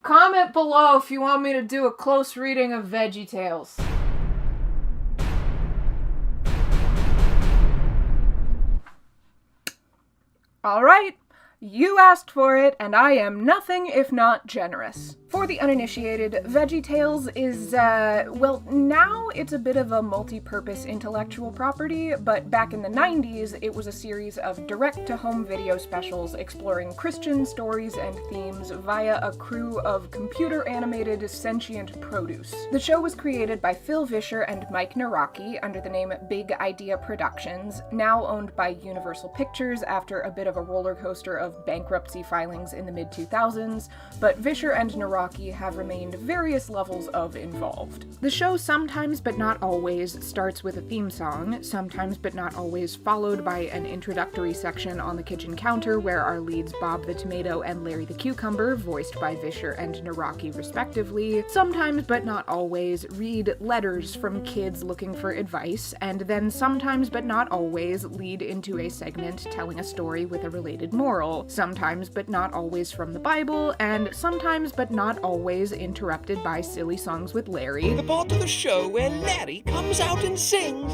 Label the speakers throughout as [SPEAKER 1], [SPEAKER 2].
[SPEAKER 1] Comment below if you want me to do a close reading of VeggieTales. Alright, you asked for it, and I am nothing if not generous. For the uninitiated, VeggieTales is, well, now it's a bit of a multi-purpose intellectual property, but back in the 90s, it was a series of direct-to-home video specials exploring Christian stories and themes via a crew of computer-animated sentient produce. The show was created by Phil Vischer and Mike Naraki under the name Big Idea Productions, now owned by Universal Pictures after a bit of a roller coaster of bankruptcy filings in the mid-2000s, but Vischer and Naraki have remained various levels of involved. The show sometimes but not always starts with a theme song, sometimes but not always followed by an introductory section on the kitchen counter where our leads Bob the Tomato and Larry the Cucumber, voiced by Vischer and Naraki respectively, sometimes but not always read letters from kids looking for advice, and then sometimes but not always lead into a segment telling a story with a related moral, sometimes but not always from the Bible, and sometimes but not always interrupted by silly songs with Larry.
[SPEAKER 2] The part of the show where Larry comes out and sings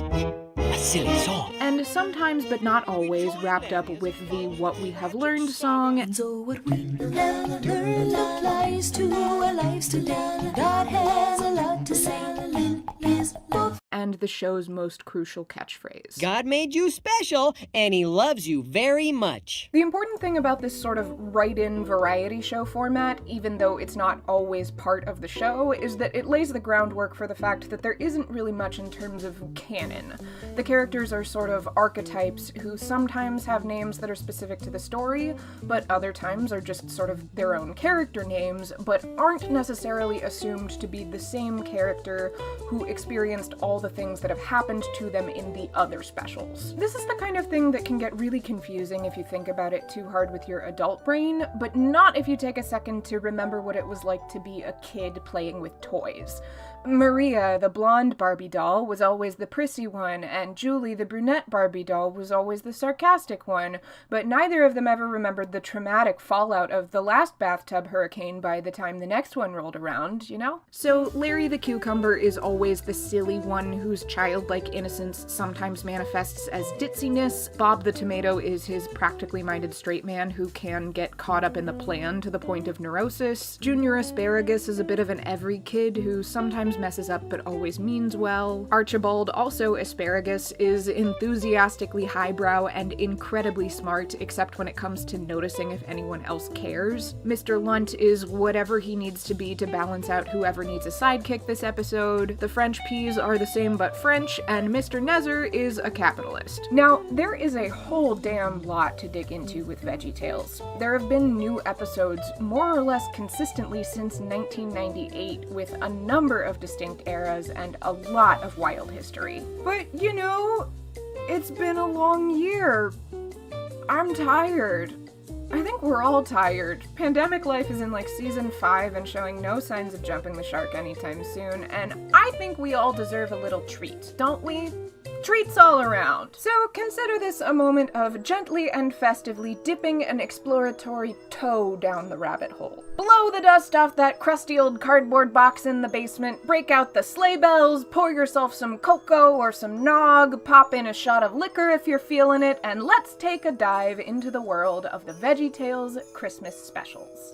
[SPEAKER 2] a silly song.
[SPEAKER 1] And sometimes but not always wrapped up with the What We Have Learned song.
[SPEAKER 3] And so what we have learned applies to our lives today. God has a lot to say in his book.
[SPEAKER 1] And the show's most crucial catchphrase.
[SPEAKER 4] God made you special, and he loves you very much.
[SPEAKER 1] The important thing about this sort of write-in variety show format, even though it's not always part of the show, is that it lays the groundwork for the fact that there isn't really much in terms of canon. The characters are sort of archetypes who sometimes have names that are specific to the story, but other times are just sort of their own character names, but aren't necessarily assumed to be the same character who experienced all the things that have happened to them in the other specials. This is the kind of thing that can get really confusing if you think about it too hard with your adult brain, but not if you take a second to remember what it was like to be a kid playing with toys. Maria, the blonde Barbie doll, was always the prissy one, and Julie, the brunette Barbie doll, was always the sarcastic one, but neither of them ever remembered the traumatic fallout of the last bathtub hurricane by the time the next one rolled around, you know? So Larry the Cucumber is always the silly one whose childlike innocence sometimes manifests as ditziness. Bob the Tomato is his practically minded straight man who can get caught up in the plan to the point of neurosis. Junior Asparagus is a bit of an every kid who sometimes messes up but always means well. Archibald, also Asparagus, is enthusiastically highbrow and incredibly smart, except when it comes to noticing if anyone else cares. Mr. Lunt is whatever he needs to be to balance out whoever needs a sidekick this episode. The French peas are the same but French, and Mr. Nezer is a capitalist. Now, there is a whole damn lot to dig into with VeggieTales. There have been new episodes more or less consistently since 1998, with a number of distinct eras and a lot of wild history. But, you know, it's been a long year. I'm tired. I think we're all tired. Pandemic life is in like season 5 and showing no signs of jumping the shark anytime soon, and I think we all deserve a little treat, don't we? Treats all around. So consider this a moment of gently and festively dipping an exploratory toe down the rabbit hole. Blow the dust off that crusty old cardboard box in the basement, break out the sleigh bells, pour yourself some cocoa or some nog, pop in a shot of liquor if you're feeling it, and let's take a dive into the world of the VeggieTales Christmas specials.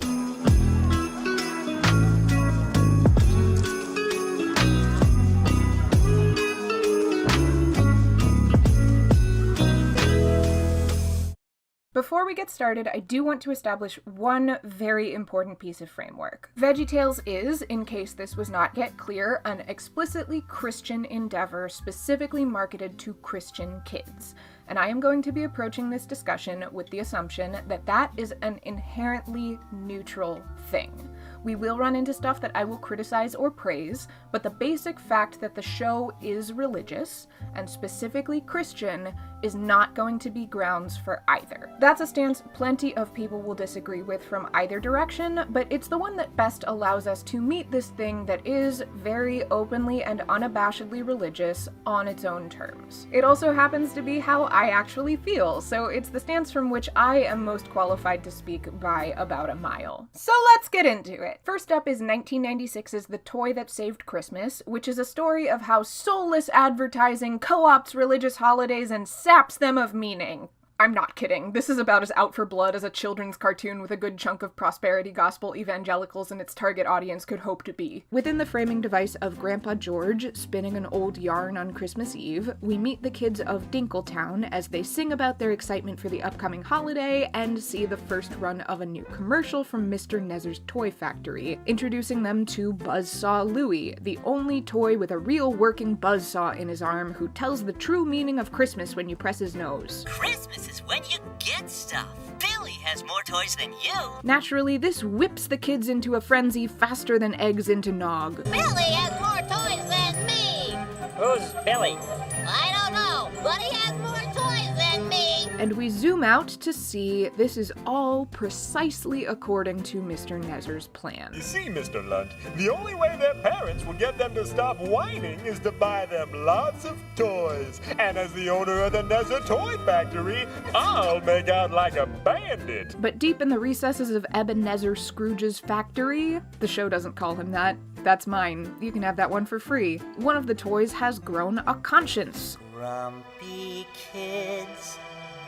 [SPEAKER 1] Before we get started, I do want to establish one very important piece of framework. VeggieTales is, in case this was not yet clear, an explicitly Christian endeavor specifically marketed to Christian kids. And I am going to be approaching this discussion with the assumption that that is an inherently neutral thing. We will run into stuff that I will criticize or praise, but the basic fact that the show is religious, and specifically Christian, is not going to be grounds for either. That's a stance plenty of people will disagree with from either direction, but it's the one that best allows us to meet this thing that is very openly and unabashedly religious on its own terms. It also happens to be how I actually feel, so it's the stance from which I am most qualified to speak by about a mile. So let's get into it. it. First up is 1996's The Toy That Saved Christmas, which is a story of how soulless advertising co-opts religious holidays and saps them of meaning. I'm not kidding. This is about as out for blood as a children's cartoon with a good chunk of prosperity gospel evangelicals in its target audience could hope to be. Within the framing device of Grandpa George spinning an old yarn on Christmas Eve, we meet the kids of Dinkletown as they sing about their excitement for the upcoming holiday and see the first run of a new commercial from Mr. Nezer's Toy Factory, introducing them to Buzzsaw Louie, the only toy with a real working buzzsaw in his arm who tells the true meaning of Christmas when you press his nose.
[SPEAKER 5] Christmas is when you get stuff. Billy has more toys than you.
[SPEAKER 1] Naturally, this whips the kids into a frenzy faster than eggs into nog.
[SPEAKER 6] Billy has more toys than me.
[SPEAKER 5] Who's Billy?
[SPEAKER 6] I don't know, but he has more toys than me.
[SPEAKER 1] And we zoom out to see this is all precisely according to Mr. Nezer's plan.
[SPEAKER 7] You see, Mr. Lunt, the only way their parents will get them to stop whining is to buy them lots of toys. And as the owner of the Nezer Toy Factory, I'll make out like a bandit.
[SPEAKER 1] But deep in the recesses of Ebenezer Scrooge's factory, the show doesn't call him that. That's mine. You can have that one for free. One of the toys has grown a conscience.
[SPEAKER 5] Grumpy kids,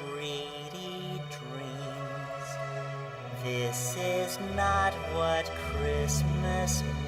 [SPEAKER 5] greedy dreams. This is not what Christmas means.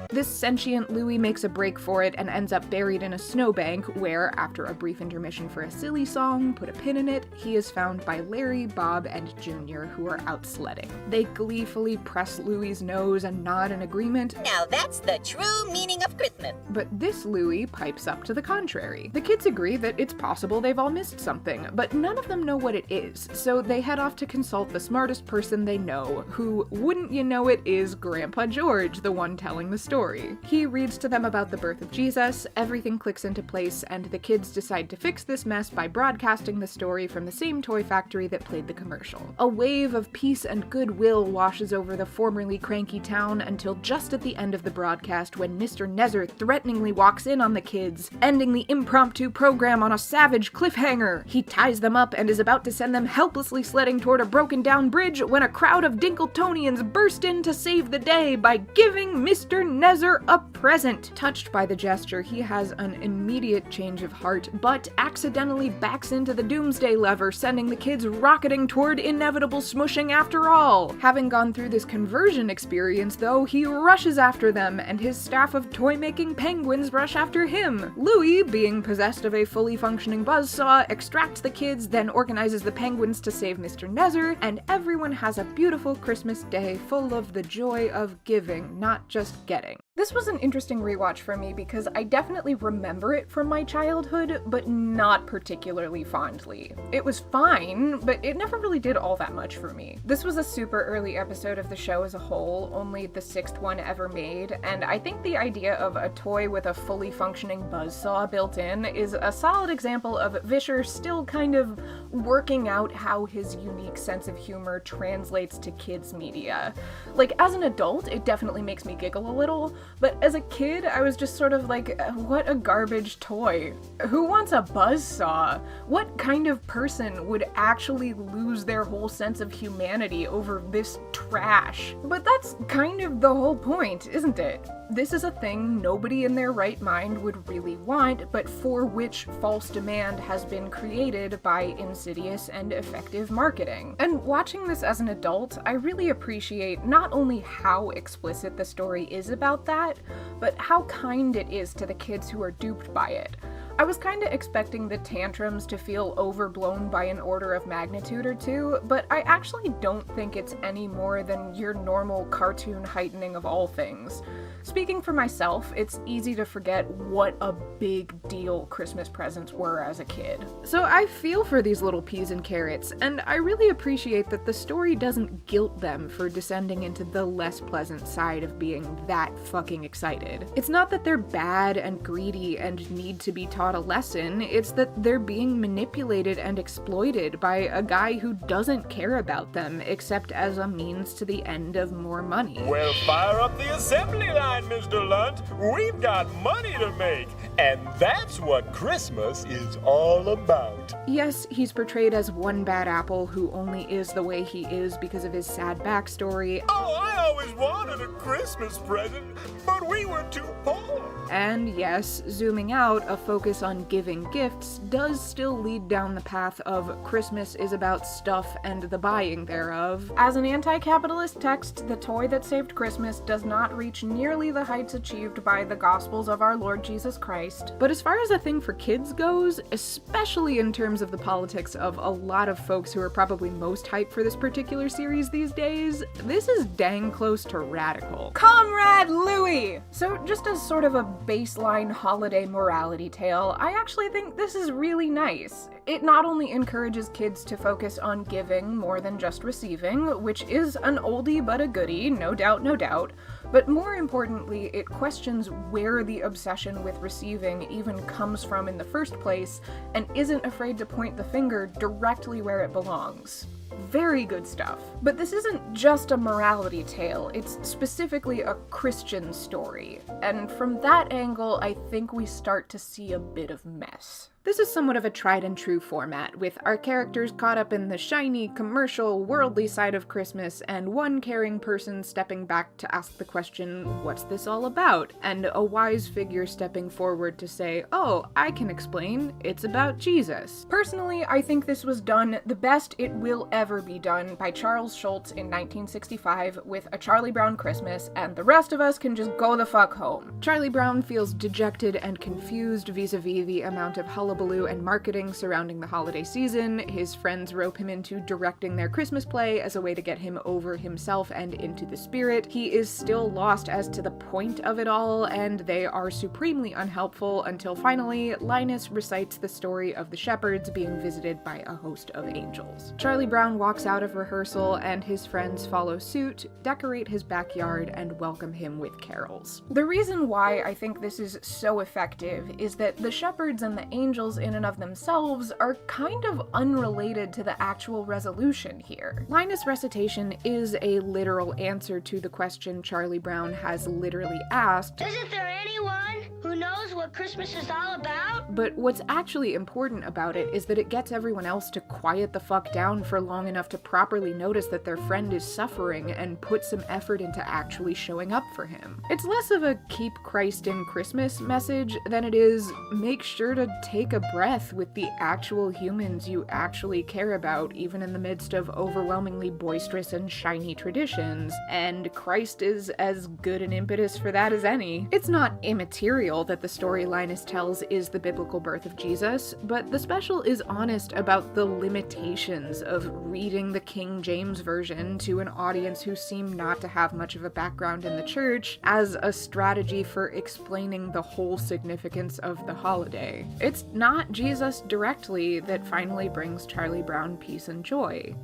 [SPEAKER 1] This sentient Louie makes a break for it and ends up buried in a snowbank where, after a brief intermission for a silly song, put a pin in it, he is found by Larry, Bob, and Junior, who are out sledding. They gleefully press Louie's nose and nod in agreement.
[SPEAKER 6] Now that's the true meaning of Christmas.
[SPEAKER 1] But this Louie pipes up to the contrary. The kids agree that it's possible they've all missed something, but none of them know what it is, so they head off to consult the smartest person they know, who, wouldn't you know it, is Grandpa George, the one telling the story. He reads to them about the birth of Jesus, everything clicks into place, and the kids decide to fix this mess by broadcasting the story from the same toy factory that played the commercial. A wave of peace and goodwill washes over the formerly cranky town until just at the end of the broadcast when Mr. Nezer threateningly walks in on the kids, ending the impromptu program on a savage cliffhanger. He ties them up and is about to send them helplessly sledding toward a broken down bridge when a crowd of Dinkletonians burst in to save the day by giving Mr. Nezer a present. Touched by the gesture, he has an immediate change of heart, but accidentally backs into the doomsday lever, sending the kids rocketing toward inevitable smushing after all. Having gone through this conversion experience, though, he rushes after them, and his staff of toy-making penguins rush after him. Louie, being possessed of a fully functioning buzzsaw, extracts the kids, then organizes the penguins to save Mr. Nezer, and everyone has a beautiful Christmas day full of the joy of giving, not just getting. This was an interesting rewatch for me because I definitely remember it from my childhood, but not particularly fondly. It was fine, but it never really did all that much for me. This was a super early episode of the show as a whole, only the 6th one ever made, and I think the idea of a toy with a fully functioning buzzsaw built in is a solid example of Vischer still kind of working out how his unique sense of humor translates to kids' media. Like, as an adult, it definitely makes me giggle a little, but as a kid, I was just sort of like, what a garbage toy. Who wants a buzzsaw? What kind of person would actually lose their whole sense of humanity over this trash? But that's kind of the whole point, isn't it? This is a thing nobody in their right mind would really want, but for which false demand has been created by insidious and effective marketing. And watching this as an adult, I really appreciate not only how explicit the story is about that, but how kind it is to the kids who are duped by it. I was kinda expecting the tantrums to feel overblown by an order of magnitude or two, but I actually don't think it's any more than your normal cartoon heightening of all things. Speaking for myself, it's easy to forget what a big deal Christmas presents were as a kid. So I feel for these little peas and carrots, and I really appreciate that the story doesn't guilt them for descending into the less pleasant side of being that fucking excited. It's not that they're bad and greedy and need to be taught a lesson, it's that they're being manipulated and exploited by a guy who doesn't care about them except as a means to the end of more money.
[SPEAKER 7] Well, fire up the assembly line, Mr. Lunt. We've got money to make. And that's what Christmas is all about.
[SPEAKER 1] Yes, he's portrayed as one bad apple who only is the way he is because of his sad backstory.
[SPEAKER 7] Oh, I always wanted a Christmas present, but we were too poor.
[SPEAKER 1] And yes, zooming out, a focus on giving gifts does still lead down the path of Christmas is about stuff and the buying thereof. As an anti-capitalist text, The Toy That Saved Christmas does not reach nearly the heights achieved by the Gospels of our Lord Jesus Christ. But as far as a thing for kids goes, especially in terms of the politics of a lot of folks who are probably most hyped for this particular series these days, this is dang close to radical. Comrade Louie! So just as sort of a baseline holiday morality tale, I actually think this is really nice. It not only encourages kids to focus on giving more than just receiving, which is an oldie but a goodie, no doubt, but more importantly, it questions where the obsession with receiving even comes from in the first place, and isn't afraid to point the finger directly where it belongs. Very good stuff. But this isn't just a morality tale, it's specifically a Christian story. And from that angle, I think we start to see a bit of mess. This is somewhat of a tried and true format, with our characters caught up in the shiny, commercial, worldly side of Christmas, and one caring person stepping back to ask the question, what's this all about? And a wise figure stepping forward to say, oh, I can explain, it's about Jesus. Personally, I think this was done the best it will ever be done by Charles Schulz in 1965 with A Charlie Brown Christmas, and the rest of us can just go the fuck home. Charlie Brown feels dejected and confused vis-a-vis the amount of hullabaloo and marketing surrounding the holiday season. His friends rope him into directing their Christmas play as a way to get him over himself and into the spirit. He is still lost as to the point of it all, and they are supremely unhelpful until finally Linus recites the story of the shepherds being visited by a host of angels. Charlie Brown walks out of rehearsal, and his friends follow suit, decorate his backyard, and welcome him with carols. The reason why I think this is so effective is that the shepherds and the angels in and of themselves are kind of unrelated to the actual resolution here. Linus' recitation is a literal answer to the question Charlie Brown has literally asked,
[SPEAKER 6] Isn't there anyone who knows what Christmas is all about?
[SPEAKER 1] but what's actually important about it is that it gets everyone else to quiet the fuck down for long enough to properly notice that their friend is suffering and put some effort into actually showing up for him. It's less of a keep Christ in Christmas message than it is make sure to take a breath with the actual humans you actually care about, even in the midst of overwhelmingly boisterous and shiny traditions, and Christ is as good an impetus for that as any. It's not immaterial that the story Linus tells is the biblical birth of Jesus, but the special is honest about the limitations of reading the King James Version to an audience who seem not to have much of a background in the church as a strategy for explaining the whole significance of the holiday. It's not Jesus directly that finally brings Charlie Brown peace and joy.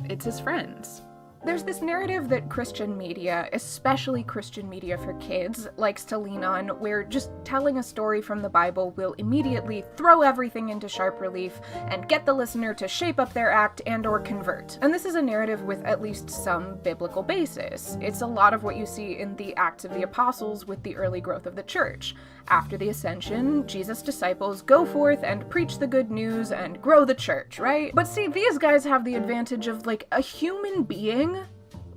[SPEAKER 1] It's his friends. There's this narrative that Christian media, especially Christian media for kids, likes to lean on, where just telling a story from the Bible will immediately throw everything into sharp relief and get the listener to shape up their act and/or convert. And this is a narrative with at least some biblical basis. It's a lot of what you see in the Acts of the Apostles with the early growth of the church. After the ascension, Jesus' disciples go forth and preach the good news and grow the church, right? But see, these guys have the advantage of, like, a human being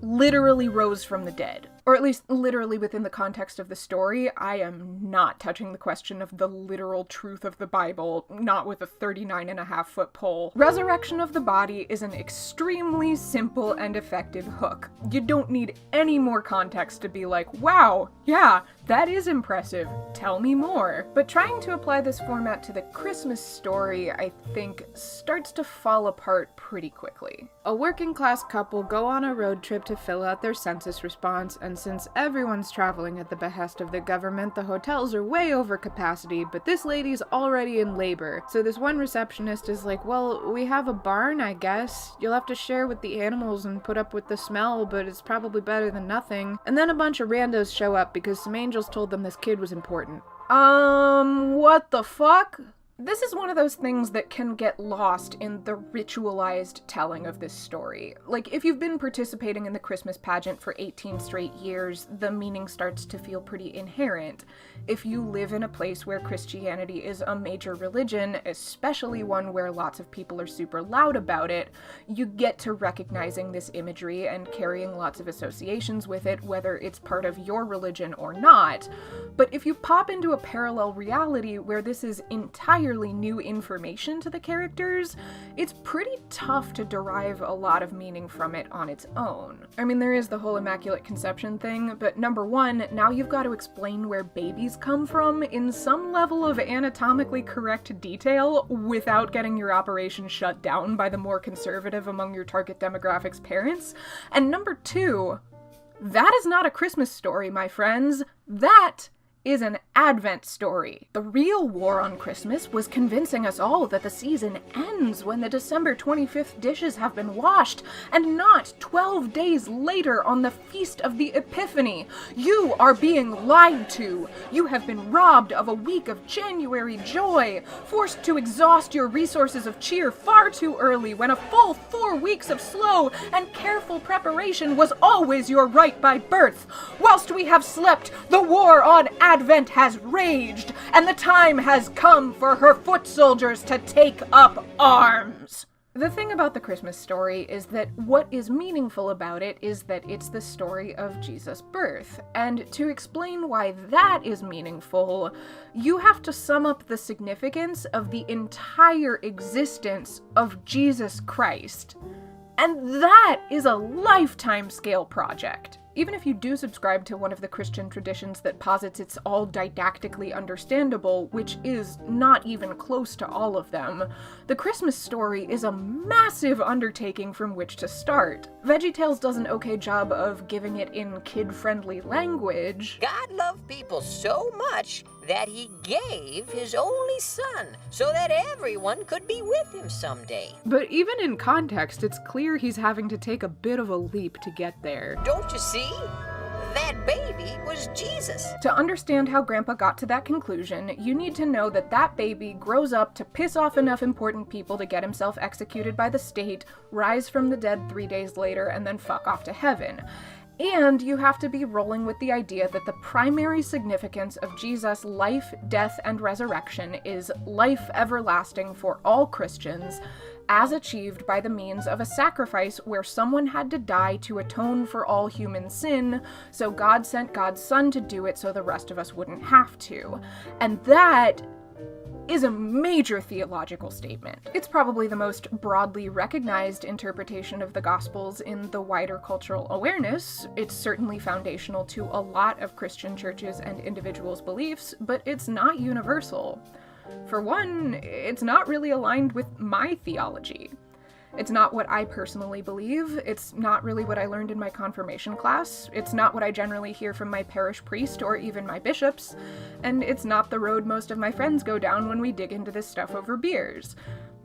[SPEAKER 1] literally rose from the dead. Or at least literally within the context of the story. I am not touching the question of the literal truth of the Bible, not with a 39.5-foot pole. Resurrection of the body is an extremely simple and effective hook. You don't need any more context to be like, wow, yeah, that is impressive, tell me more. But trying to apply this format to the Christmas story, I think, starts to fall apart pretty quickly. A working class couple go on a road trip to fill out their census response, and since everyone's traveling at the behest of the government, the hotels are way over capacity, but this lady's already in labor. So this one receptionist is like, well, we have a barn, I guess. You'll have to share with the animals and put up with the smell, but it's probably better than nothing. And then a bunch of randos show up because some angels told them this kid was important. What the fuck? This is one of those things that can get lost in the ritualized telling of this story. Like, if you've been participating in the Christmas pageant for 18 straight years, the meaning starts to feel pretty inherent. If you live in a place where Christianity is a major religion, especially one where lots of people are super loud about it, you get to recognizing this imagery and carrying lots of associations with it, whether it's part of your religion or not. But if you pop into a parallel reality where this is entirely new information to the characters, it's pretty tough to derive a lot of meaning from it on its own. I mean, there is the whole Immaculate Conception thing, but number one, now you've got to explain where babies come from in some level of anatomically correct detail without getting your operation shut down by the more conservative among your target demographic's parents. And number two, that is not a Christmas story, my friends. That is an Advent story. The real war on Christmas was convincing us all that the season ends when the December 25th dishes have been washed, and not 12 days later on the Feast of the Epiphany. You are being lied to. You have been robbed of a week of January joy, forced to exhaust your resources of cheer far too early when a full 4 weeks of slow and careful preparation was always your right by birth. Whilst we have slept, the war on Advent has raged, and the time has come for her foot soldiers to take up arms. The thing about the Christmas story is that what is meaningful about it is that it's the story of Jesus' birth. And to explain why that is meaningful, you have to sum up the significance of the entire existence of Jesus Christ. And that is a lifetime scale project. Even if you do subscribe to one of the Christian traditions that posits it's all didactically understandable, which is not even close to all of them, the Christmas story is a massive undertaking from which to start. VeggieTales does an okay job of giving it in kid-friendly language.
[SPEAKER 5] God loved people so much that he gave his only son so that everyone could be with him someday.
[SPEAKER 1] But even in context, it's clear he's having to take a bit of a leap to get there.
[SPEAKER 5] Don't you see? That baby was Jesus.
[SPEAKER 1] To understand how Grandpa got to that conclusion, you need to know that that baby grows up to piss off enough important people to get himself executed by the state, rise from the dead 3 days later, and then fuck off to heaven. And you have to be rolling with the idea that the primary significance of Jesus' life, death, and resurrection is life everlasting for all Christians, as achieved by the means of a sacrifice where someone had to die to atone for all human sin, so God sent God's Son to do it so the rest of us wouldn't have to. And that is a major theological statement. It's probably the most broadly recognized interpretation of the Gospels in the wider cultural awareness. It's certainly foundational to a lot of Christian churches and individuals' beliefs, but it's not universal. For one, it's not really aligned with my theology. It's not what I personally believe. It's not really what I learned in my confirmation class. It's not what I generally hear from my parish priest or even my bishops. And it's not the road most of my friends go down when we dig into this stuff over beers.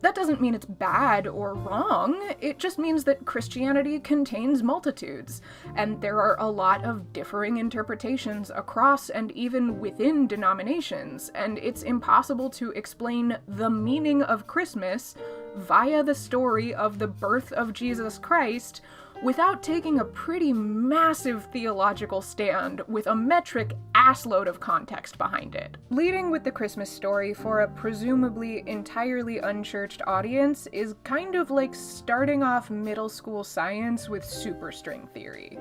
[SPEAKER 1] That doesn't mean it's bad or wrong. It just means that Christianity contains multitudes, and there are a lot of differing interpretations across and even within denominations, and it's impossible to explain the meaning of Christmas via the story of the birth of Jesus Christ without taking a pretty massive theological stand with a metric assload of context behind it. Leading with the Christmas story for a presumably entirely unchurched audience is kind of like starting off middle school science with superstring theory.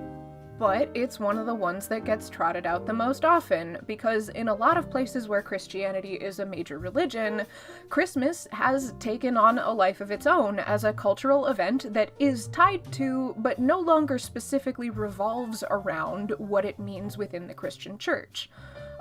[SPEAKER 1] But it's one of the ones that gets trotted out the most often, because in a lot of places where Christianity is a major religion, Christmas has taken on a life of its own as a cultural event that is tied to, but no longer specifically revolves around, what it means within the Christian church.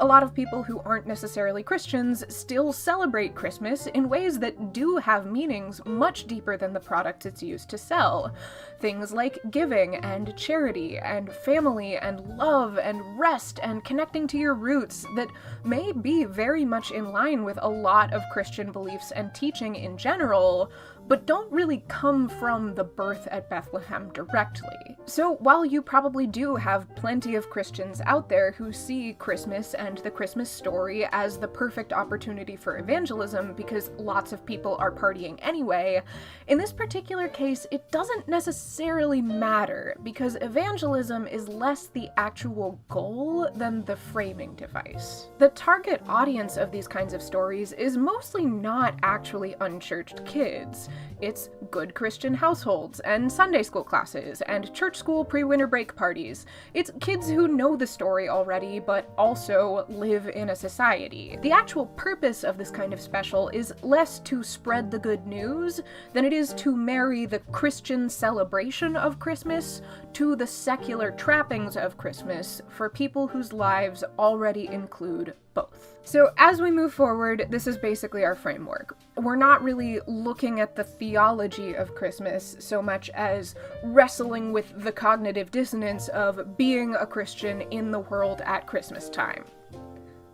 [SPEAKER 1] A lot of people who aren't necessarily Christians still celebrate Christmas in ways that do have meanings much deeper than the product it's used to sell. Things like giving and charity and family and love and rest and connecting to your roots that may be very much in line with a lot of Christian beliefs and teaching in general, but don't really come from the birth at Bethlehem directly. So while you probably do have plenty of Christians out there who see Christmas and the Christmas story as the perfect opportunity for evangelism because lots of people are partying anyway, in this particular case, it doesn't necessarily matter because evangelism is less the actual goal than the framing device. The target audience of these kinds of stories is mostly not actually unchurched kids. It's good Christian households and Sunday school classes and church school pre-winter break parties. It's kids who know the story already but also live in a society. The actual purpose of this kind of special is less to spread the good news than it is to marry the Christian celebration of Christmas to the secular trappings of Christmas for people whose lives already include both. So as we move forward, this is basically our framework. We're not really looking at the theology of Christmas so much as wrestling with the cognitive dissonance of being a Christian in the world at Christmas time.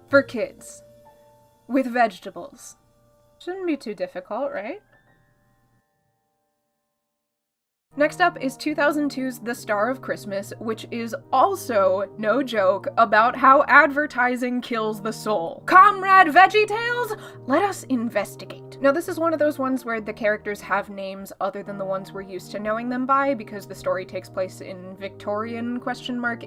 [SPEAKER 1] For kids. With vegetables. Shouldn't be too difficult, right? Next up is 2002's The Star of Christmas, which is also, no joke, about how advertising kills the soul. Comrade VeggieTales, let us investigate. Now this is one of those ones where the characters have names other than the ones we're used to knowing them by because the story takes place in Victorian ?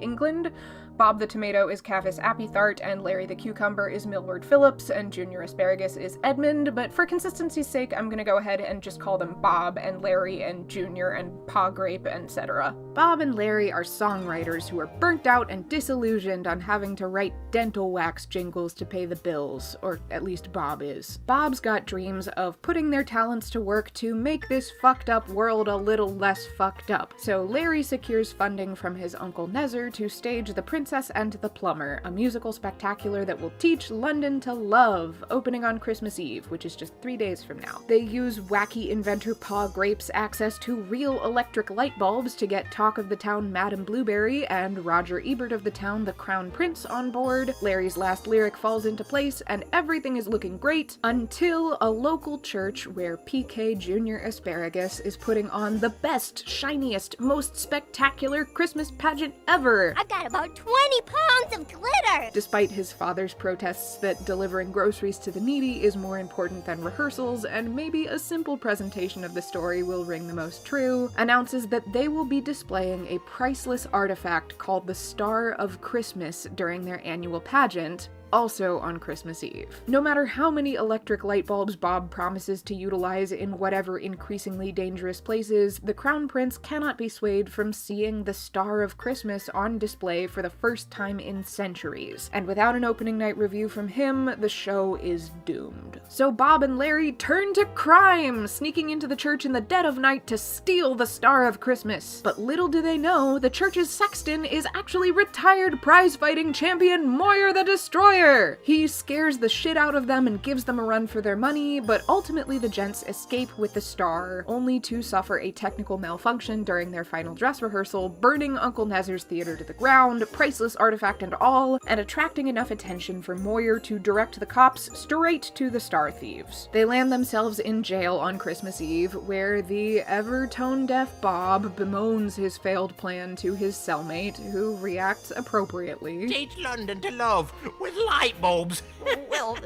[SPEAKER 1] England. Bob the Tomato is Cavus Appythart, and Larry the Cucumber is Millward Phillips, and Junior Asparagus is Edmund, but for consistency's sake, I'm gonna go ahead and just call them Bob and Larry and Junior and Pa Grape, etc. Bob and Larry are songwriters who are burnt out and disillusioned on having to write dental wax jingles to pay the bills, or at least Bob is. Bob's got dreams of putting their talents to work to make this fucked up world a little less fucked up, so Larry secures funding from his Uncle Nezer to stage The Princess and the Plumber, a musical spectacular that will teach London to love, opening on Christmas Eve, which is just 3 days from now. They use wacky inventor Pa Grape's access to real electric light bulbs to get Talk of the Town Madame Blueberry and Roger Ebert of the town The Crown Prince on board. Larry's last lyric falls into place and everything is looking great until a local church where PK Junior Asparagus is putting on the best, shiniest, most spectacular Christmas pageant ever.
[SPEAKER 6] I've got about 20 pounds of glitter!
[SPEAKER 1] Despite his father's protests that delivering groceries to the needy is more important than rehearsals and maybe a simple presentation of the story will ring the most true, announces that they will be displaying a priceless artifact called the Star of Christmas during their annual pageant, also on Christmas Eve. No matter how many electric light bulbs Bob promises to utilize in whatever increasingly dangerous places, the Crown Prince cannot be swayed from seeing the Star of Christmas on display for the first time in centuries. And without an opening night review from him, the show is doomed. So Bob and Larry turn to crime, sneaking into the church in the dead of night to steal the Star of Christmas. But little do they know, the church's sexton is actually retired prize-fighting champion Moyer the Destroyer. He scares the shit out of them and gives them a run for their money, but ultimately the gents escape with the star, only to suffer a technical malfunction during their final dress rehearsal, burning Uncle Nezer's theater to the ground, priceless artifact and all, and attracting enough attention for Moyer to direct the cops straight to the star thieves. They land themselves in jail on Christmas Eve, where the ever tone-deaf Bob bemoans his failed plan to his cellmate, who reacts appropriately.
[SPEAKER 2] Teach London to love with light bulbs.
[SPEAKER 5] Well,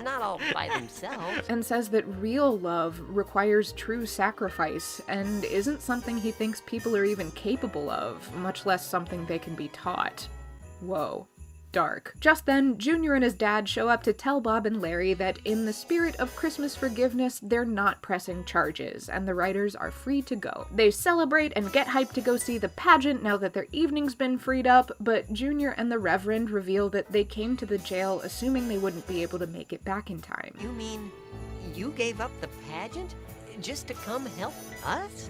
[SPEAKER 5] not all by themselves.
[SPEAKER 1] And says that real love requires true sacrifice and isn't something he thinks people are even capable of, much less something they can be taught. Whoa. Dark. Just then, Junior and his dad show up to tell Bob and Larry that in the spirit of Christmas forgiveness, they're not pressing charges, and the writers are free to go. They celebrate and get hyped to go see the pageant now that their evening's been freed up, but Junior and the Reverend reveal that they came to the jail assuming they wouldn't be able to make it back in time.
[SPEAKER 5] You mean you gave up the pageant just to come help us?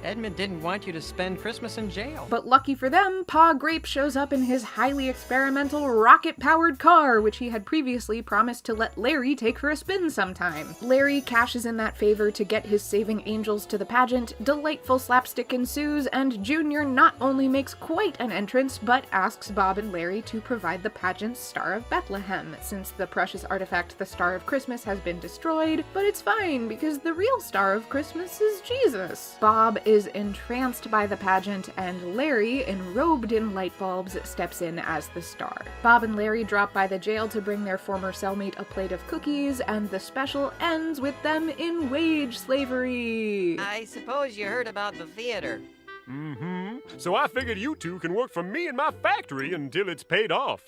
[SPEAKER 8] Edmund didn't want you to spend Christmas in jail.
[SPEAKER 1] But lucky for them, Pa Grape shows up in his highly experimental rocket-powered car, which he had previously promised to let Larry take for a spin sometime. Larry cashes in that favor to get his saving angels to the pageant, delightful slapstick ensues, and Junior not only makes quite an entrance, but asks Bob and Larry to provide the pageant's Star of Bethlehem, since the precious artifact, the Star of Christmas, has been destroyed, but it's fine, because the real Star of Christmas is Jesus. Bob is entranced by the pageant, and Larry, enrobed in light bulbs, steps in as the star. Bob and Larry drop by the jail to bring their former cellmate a plate of cookies, and the special ends with them in wage slavery.
[SPEAKER 4] I suppose you heard about the theater.
[SPEAKER 7] Mm-hmm. So I figured you two can work for me in my factory until it's paid off.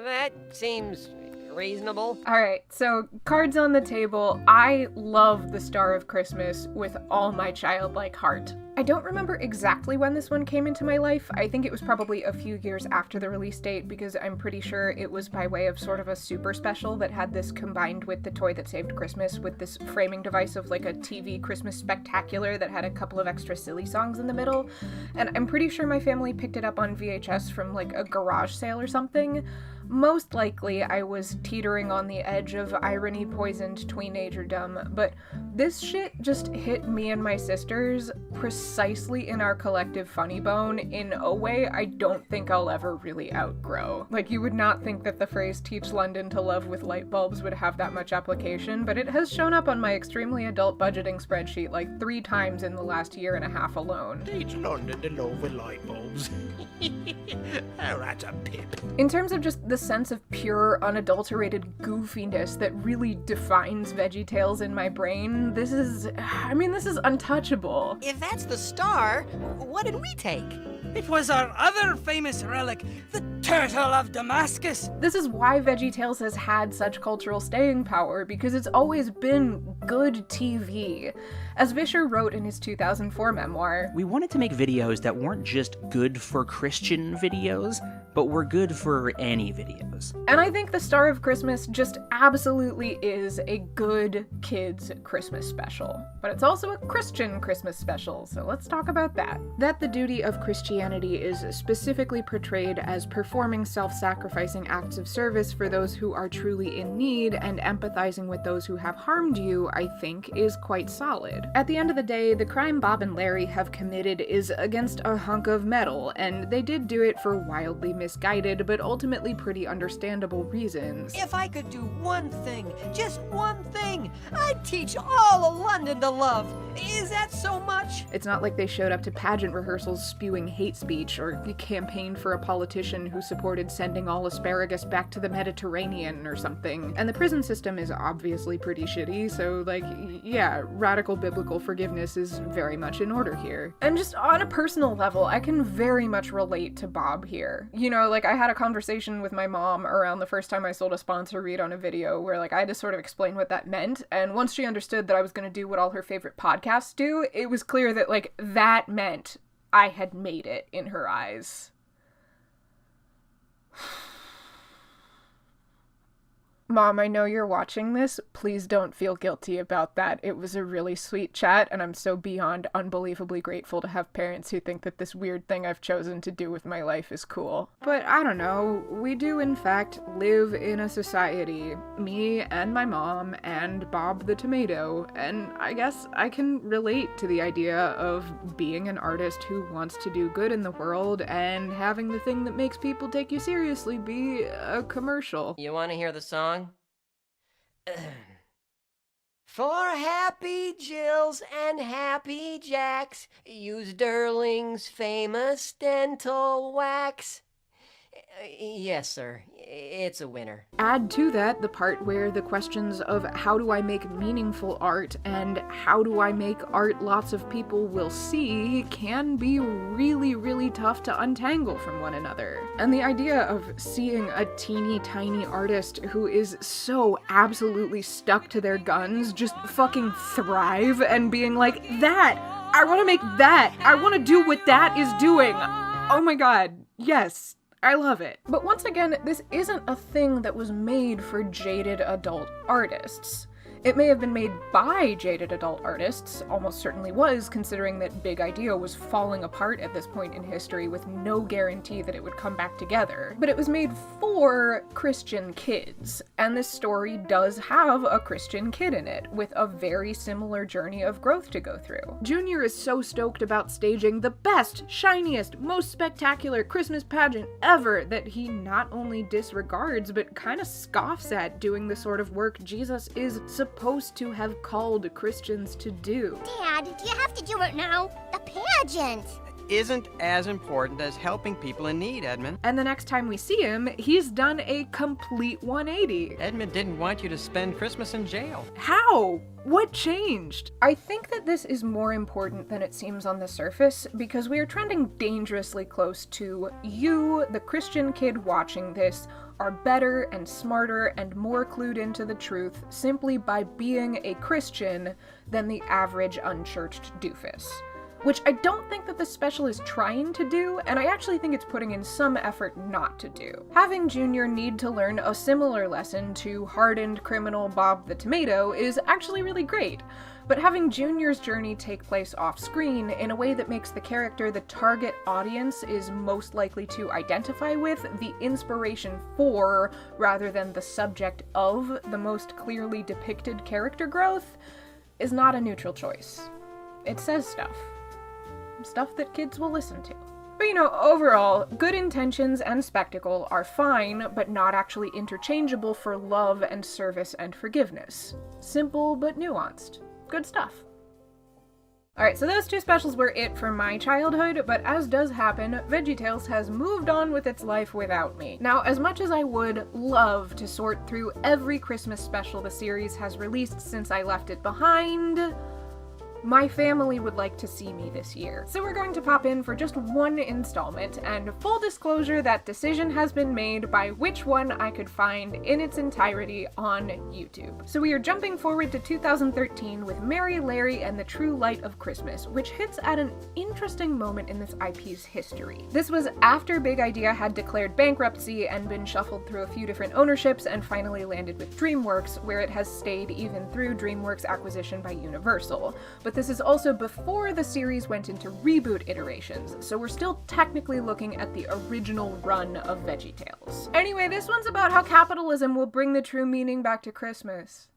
[SPEAKER 4] That seems reasonable.
[SPEAKER 1] Alright, so cards on the table. I love the Star of Christmas with all my childlike heart. I don't remember exactly when this one came into my life. I think it was probably a few years after the release date, because I'm pretty sure it was by way of sort of a super special that had this combined with The Toy That Saved Christmas, with this framing device of like a TV Christmas spectacular that had a couple of extra silly songs in the middle. And I'm pretty sure my family picked it up on VHS from like a garage sale or something. Most likely I was teetering on the edge of irony-poisoned teenagerdom, but this shit just hit me and my sisters precisely in our collective funny bone in a way I don't think I'll ever really outgrow. Like, you would not think that the phrase "teach London to love with light bulbs" would have that much application, but it has shown up on my extremely adult budgeting spreadsheet like 3 times in the last year and a half alone.
[SPEAKER 2] Teach London to love with light bulbs. Oh, that's a pip.
[SPEAKER 1] In terms of just the sense of pure, unadulterated goofiness that really defines VeggieTales in my brain, this is untouchable.
[SPEAKER 4] If that's the star, what did we take?
[SPEAKER 9] It was our other famous relic, the Turtle of Damascus.
[SPEAKER 1] This is why VeggieTales has had such cultural staying power, because it's always been good TV. As Vischer wrote in his 2004 memoir,
[SPEAKER 10] we wanted to make videos that weren't just good for Christian videos, but were good for any videos.
[SPEAKER 1] And I think The Star of Christmas just absolutely is a good kids' Christmas special. But it's also a Christian Christmas special, so let's talk about that. That the duty of Christianity is specifically portrayed as performing self-sacrificing acts of service for those who are truly in need and empathizing with those who have harmed you, I think, is quite solid. At the end of the day, the crime Bob and Larry have committed is against a hunk of metal, and they did do it for wildly misguided, but ultimately pretty understandable reasons.
[SPEAKER 4] If I could do one thing, just one thing, I'd teach all of London to love. Is that so much?
[SPEAKER 1] It's not like they showed up to pageant rehearsals spewing hate speech, or campaigned for a politician who supported sending all asparagus back to the Mediterranean or something. And the prison system is obviously pretty shitty, so like, yeah, radical biblical forgiveness is very much in order here. And just on a personal level, I can very much relate to Bob here. You know, like, I had a conversation with my mom around the first time I sold a sponsor read on a video where, like, I had to sort of explain what that meant, and once she understood that I was going to do what all her favorite podcasts do, it was clear that, like, that meant I had made it in her eyes. Mom, I know you're watching this. Please don't feel guilty about that. It was a really sweet chat, and I'm so beyond unbelievably grateful to have parents who think that this weird thing I've chosen to do with my life is cool. But I don't know, we do in fact live in a society, me and my mom and Bob the Tomato, and I guess I can relate to the idea of being an artist who wants to do good in the world and having the thing that makes people take you seriously be a commercial.
[SPEAKER 4] You want to hear the song? For happy Jills and happy Jacks, use Derling's famous dental wax. Yes, sir. It's a winner.
[SPEAKER 1] Add to that the part where the questions of how do I make meaningful art and how do I make art lots of people will see can be really, really tough to untangle from one another. And the idea of seeing a teeny tiny artist who is so absolutely stuck to their guns just fucking thrive and being like, that! I want to make that! I want to do what that is doing! Oh my god, yes. I love it. But once again, this isn't a thing that was made for jaded adult artists. It may have been made by jaded adult artists, almost certainly was, considering that Big Idea was falling apart at this point in history with no guarantee that it would come back together. But it was made for Christian kids, and this story does have a Christian kid in it, with a very similar journey of growth to go through. Junior is so stoked about staging the best, shiniest, most spectacular Christmas pageant ever that he not only disregards, but kind of scoffs at doing the sort of work Jesus is supposed to have called Christians to do.
[SPEAKER 6] Dad, do you have to do it now? The pageant!
[SPEAKER 8] Isn't as important as helping people in need, Edmund.
[SPEAKER 1] And the next time we see him, he's done a complete 180.
[SPEAKER 8] Edmund didn't want you to spend Christmas in jail.
[SPEAKER 1] How? What changed? I think that this is more important than it seems on the surface, because we are trending dangerously close to you, the Christian kid watching this, are better and smarter and more clued into the truth simply by being a Christian than the average unchurched doofus. Which I don't think that the special is trying to do, and I actually think it's putting in some effort not to do. Having Junior need to learn a similar lesson to hardened criminal Bob the Tomato is actually really great, but having Junior's journey take place off-screen in a way that makes the character the target audience is most likely to identify with, the inspiration for, rather than the subject of, the most clearly depicted character growth, is not a neutral choice. It says stuff that kids will listen to. But overall, good intentions and spectacle are fine, but not actually interchangeable for love and service and forgiveness. Simple but nuanced. Good stuff. Alright, so those two specials were it for my childhood, but as does happen, VeggieTales has moved on with its life without me. Now, as much as I would love to sort through every Christmas special the series has released since I left it behind, my family would like to see me this year. So we're going to pop in for just one installment, and full disclosure, that decision has been made by which one I could find in its entirety on YouTube. So we are jumping forward to 2013 with Mary, Larry, and the True Light of Christmas, which hits at an interesting moment in this IP's history. This was after Big Idea had declared bankruptcy and been shuffled through a few different ownerships and finally landed with DreamWorks, where it has stayed even through DreamWorks' acquisition by Universal. But this is also before the series went into reboot iterations, so we're still technically looking at the original run of VeggieTales. Anyway, this one's about how capitalism will bring the true meaning back to Christmas.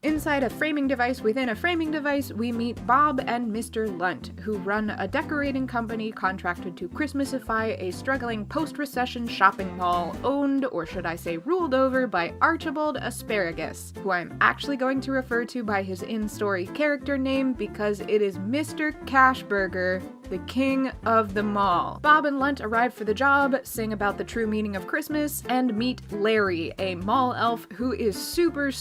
[SPEAKER 1] Inside a framing device within a framing device, we meet Bob and Mr. Lunt, who run a decorating company contracted to Christmasify a struggling post-recession shopping mall owned, or should I say ruled over, by Archibald Asparagus, who I'm actually going to refer to by his in-story character name because it is Mr. Cashburger, the king of the mall. Bob and Lunt arrive for the job, sing about the true meaning of Christmas, and meet Larry, a mall elf who is super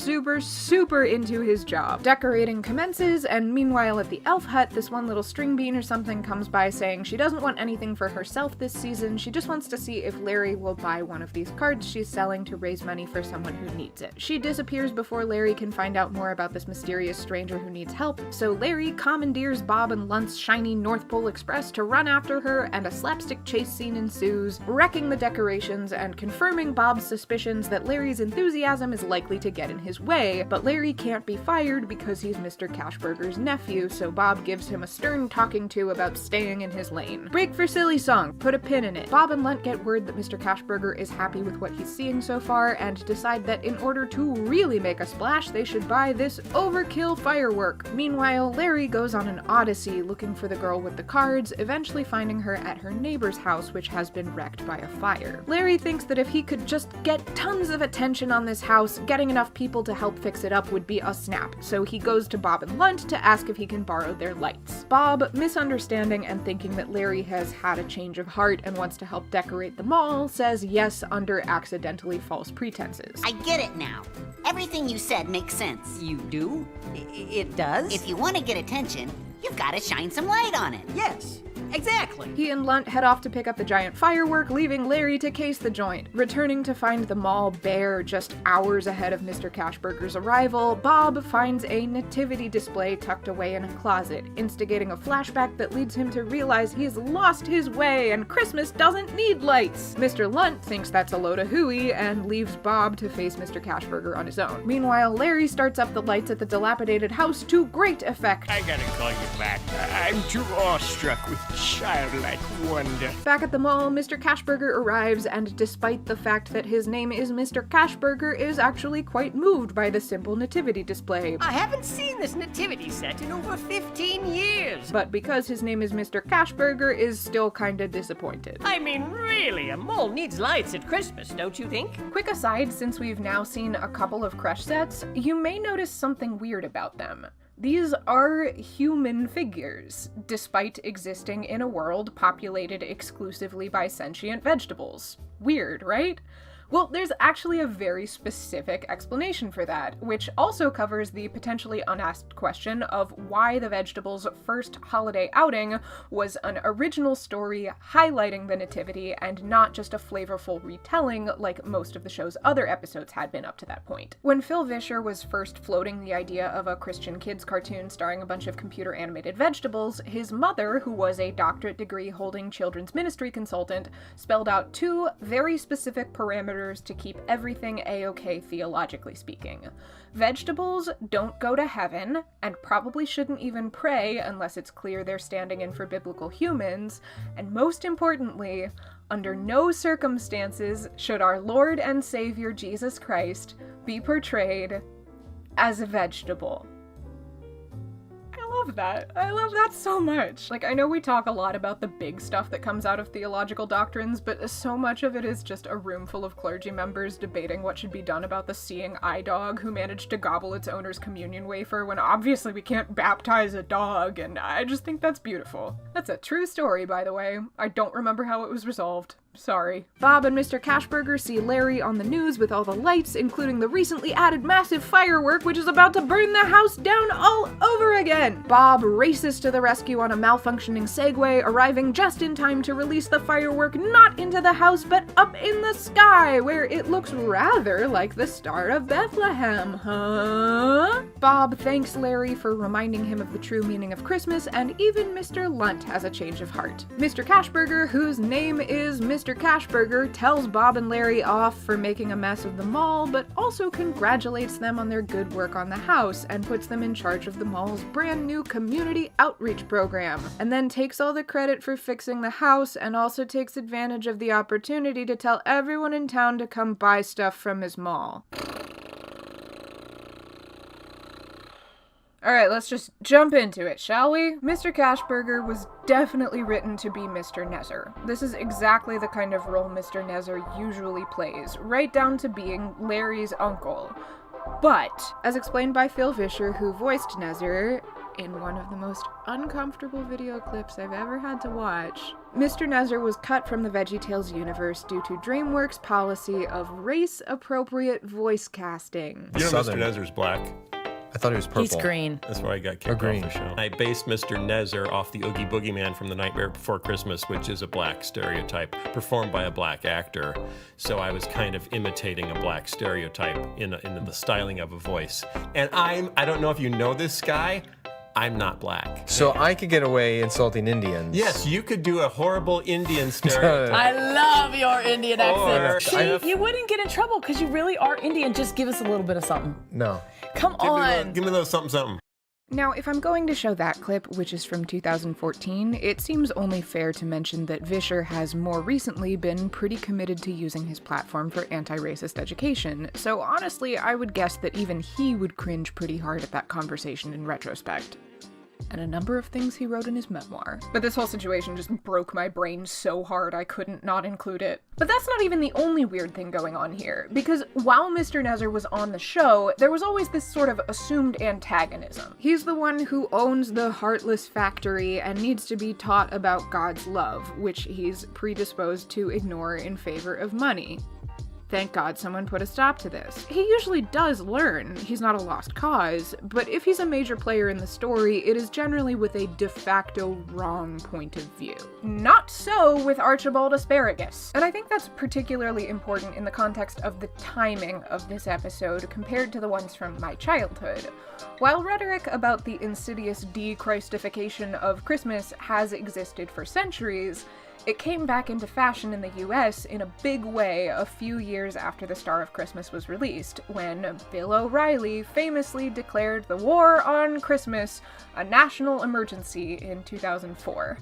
[SPEAKER 1] into his job. Decorating commences, and meanwhile at the elf hut, this one little string bean or something comes by saying she doesn't want anything for herself this season, she just wants to see if Larry will buy one of these cards she's selling to raise money for someone who needs it. She disappears before Larry can find out more about this mysterious stranger who needs help, so Larry commandeers Bob and Lunt's shiny North Pole Express to run after her, and a slapstick chase scene ensues, wrecking the decorations and confirming Bob's suspicions that Larry's enthusiasm is likely to get in his way, but Larry can't be fired because he's Mr. Cashburger's nephew, so Bob gives him a stern talking to about staying in his lane. Break for silly song, put a pin in it. Bob and Lunt get word that Mr. Cashburger is happy with what he's seeing so far, and decide that in order to really make a splash, they should buy this overkill firework. Meanwhile, Larry goes on an odyssey looking for the girl with the cards, eventually finding her at her neighbor's house, which has been wrecked by a fire. Larry thinks that if he could just get tons of attention on this house, getting enough people to help fix it up would be a snap, so he goes to Bob and Lunt to ask if he can borrow their lights. Bob, misunderstanding and thinking that Larry has had a change of heart and wants to help decorate the mall, says yes under accidentally false pretenses.
[SPEAKER 11] I get it now. Everything you said makes sense.
[SPEAKER 4] You do? It does?
[SPEAKER 11] If you want to get attention, you've got to shine some light on it.
[SPEAKER 4] Yes. Exactly.
[SPEAKER 1] He and Lunt head off to pick up the giant firework, leaving Larry to case the joint. Returning to find the mall bare just hours ahead of Mr. Cashburger's arrival, Bob finds a nativity display tucked away in a closet, instigating a flashback that leads him to realize he's lost his way and Christmas doesn't need lights. Mr. Lunt thinks that's a load of hooey and leaves Bob to face Mr. Cashburger on his own. Meanwhile, Larry starts up the lights at the dilapidated house to great effect.
[SPEAKER 2] I gotta call you back. I'm too awestruck with childlike wonder.
[SPEAKER 1] Back at the mall, Mr. Cashburger arrives, and despite the fact that his name is Mr. Cashburger, is actually quite moved by the simple nativity display.
[SPEAKER 4] I haven't seen this nativity set in over 15 years.
[SPEAKER 1] But because his name is Mr. Cashburger, is still kinda disappointed.
[SPEAKER 4] I mean, really, a mall needs lights at Christmas, don't you think?
[SPEAKER 1] Quick aside, since we've now seen a couple of Crush sets, you may notice something weird about them. These are human figures, despite existing in a world populated exclusively by sentient vegetables. Weird, right? Well, there's actually a very specific explanation for that, which also covers the potentially unasked question of why the vegetables' first holiday outing was an original story highlighting the nativity and not just a flavorful retelling like most of the show's other episodes had been up to that point. When Phil Vischer was first floating the idea of a Christian kids cartoon starring a bunch of computer animated vegetables, his mother, who was a doctorate degree holding children's ministry consultant, spelled out two very specific parameters to keep everything a-okay theologically speaking. Vegetables don't go to heaven, and probably shouldn't even pray unless it's clear they're standing in for biblical humans, and most importantly, under no circumstances should our Lord and Savior Jesus Christ be portrayed as a vegetable. I love that so much. Like, I know we talk a lot about the big stuff that comes out of theological doctrines, but so much of it is just a room full of clergy members debating what should be done about the seeing eye dog who managed to gobble its owner's communion wafer when obviously we can't baptize a dog, and I just think that's beautiful. That's a true story, by the way. I don't remember how it was resolved. Sorry. Bob and Mr. Cashburger see Larry on the news with all the lights, including the recently added massive firework which is about to burn the house down all over again. Bob races to the rescue on a malfunctioning Segway, arriving just in time to release the firework not into the house but up in the sky, where it looks rather like the Star of Bethlehem, huh? Bob thanks Larry for reminding him of the true meaning of Christmas, and even Mr. Lunt has a change of heart. Mr. Cashburger, whose name is Mr. Cashburger, tells Bob and Larry off for making a mess of the mall, but also congratulates them on their good work on the house and puts them in charge of the mall's brand new community outreach program, and then takes all the credit for fixing the house and also takes advantage of the opportunity to tell everyone in town to come buy stuff from his mall. Alright, let's just jump into it, shall we? Mr. Cashburger was definitely written to be Mr. Nezzer. This is exactly the kind of role Mr. Nezzer usually plays, right down to being Larry's uncle. But, as explained by Phil Vischer, who voiced Nezzer in one of the most uncomfortable video clips I've ever had to watch, Mr. Nezzer was cut from the VeggieTales universe due to DreamWorks' policy of race-appropriate voice casting.
[SPEAKER 12] You know Mr. Nezzer's black.
[SPEAKER 13] I thought he was purple.
[SPEAKER 14] He's green.
[SPEAKER 12] That's why I got kicked off the show. I based Mr. Nezzer off the Oogie Boogie Man from The Nightmare Before Christmas, which is a black stereotype performed by a black actor. So I was kind of imitating a black stereotype in the styling of a voice. And I don't know if you know this guy, I'm not black.
[SPEAKER 13] So I could get away insulting Indians.
[SPEAKER 12] Yes, you could do a horrible Indian stereotype.
[SPEAKER 14] I love your Indian accent. See, you wouldn't get in trouble because you really are Indian. Just give us a little bit of something.
[SPEAKER 13] No.
[SPEAKER 14] Come on.
[SPEAKER 12] Give me a little something, something.
[SPEAKER 1] Now, if I'm going to show that clip, which is from 2014, it seems only fair to mention that Vischer has more recently been pretty committed to using his platform for anti-racist education, so honestly, I would guess that even he would cringe pretty hard at that conversation in retrospect. And a number of things he wrote in his memoir. But this whole situation just broke my brain so hard I couldn't not include it. But that's not even the only weird thing going on here, because while Mr. Nezzer was on the show, there was always this sort of assumed antagonism. He's the one who owns the heartless factory and needs to be taught about God's love, which he's predisposed to ignore in favor of money. Thank God someone put a stop to this. He usually does learn, he's not a lost cause, but if he's a major player in the story, it is generally with a de facto wrong point of view. Not so with Archibald Asparagus. And I think that's particularly important in the context of the timing of this episode compared to the ones from my childhood. While rhetoric about the insidious de-Christification of Christmas has existed for centuries, it came back into fashion in the US in a big way a few years after The Star of Christmas was released, when Bill O'Reilly famously declared the war on Christmas a national emergency in 2004.